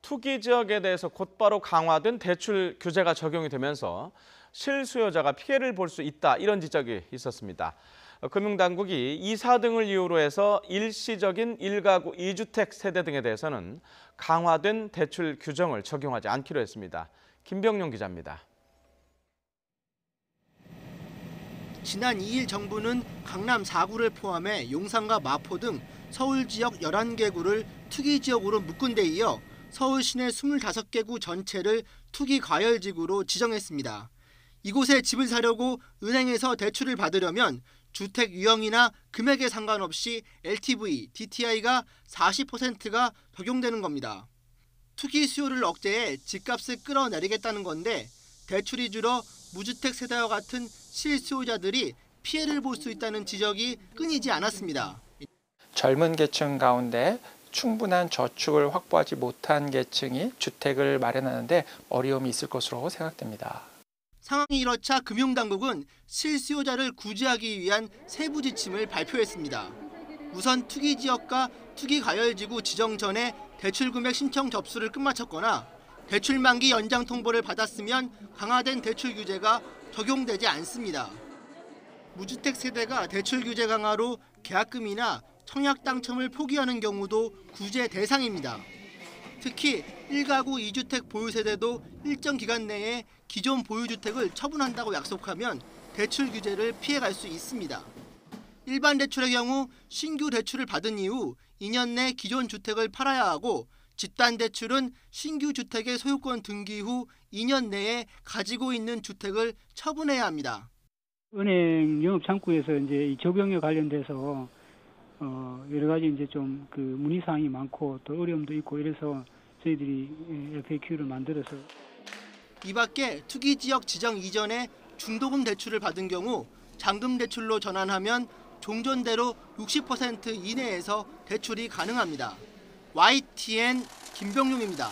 투기 지역에 대해서 곧바로 강화된 대출 규제가 적용이 되면서 실수요자가 피해를 볼 수 있다, 이런 지적이 있었습니다. 금융당국이 이사 등을 이유로 해서 일시적인 1가구 2주택 세대 등에 대해서는 강화된 대출 규정을 적용하지 않기로 했습니다. 김병용 기자입니다. 지난 2일 정부는 강남 4구를 포함해 용산과 마포 등 서울 지역 11개 구를 투기 지역으로 묶은 데 이어 서울 시내 25개 구 전체를 투기 과열지구로 지정했습니다. 이곳에 집을 사려고 은행에서 대출을 받으려면 주택 유형이나 금액에 상관없이 LTV, DTI가 40%가 적용되는 겁니다. 투기 수요를 억제해 집값을 끌어내리겠다는 건데 대출이 줄어 무주택 세대와 같은 실수요자들이 피해를 볼 수 있다는 지적이 끊이지 않았습니다. 젊은 계층 가운데 충분한 저축을 확보하지 못한 계층이 주택을 마련하는데 어려움이 있을 것으로 생각됩니다. 상황이 이렇자 금융당국은 실수요자를 구제하기 위한 세부 지침을 발표했습니다. 우선 투기 지역과 투기 과열지구 지정 전에 대출 금액 신청 접수를 끝마쳤거나 대출 만기 연장 통보를 받았으면 강화된 대출 규제가 적용되지 않습니다. 무주택 세대가 대출 규제 강화로 계약금이나 청약 당첨을 포기하는 경우도 구제 대상입니다. 특히 1가구 2주택 보유 세대도 일정 기간 내에 기존 보유주택을 처분한다고 약속하면 대출 규제를 피해갈 수 있습니다. 일반 대출의 경우 신규 대출을 받은 이후 2년 내 기존 주택을 팔아야 하고 집단 대출은 신규 주택의 소유권 등기 후 2년 내에 가지고 있는 주택을 처분해야 합니다. 은행 영업 창구에서 이제 이 적용에 관련돼서 여러 가지 이제 좀 그 문의 사항이 많고 또 어려움도 있고 이래서 저희들이 FAQ를 만들어서. 이 밖에 투기 지역 지정 이전에 중도금 대출을 받은 경우 잔금 대출로 전환하면 종전대로 60% 이내에서 대출이 가능합니다. YTN 김병용입니다.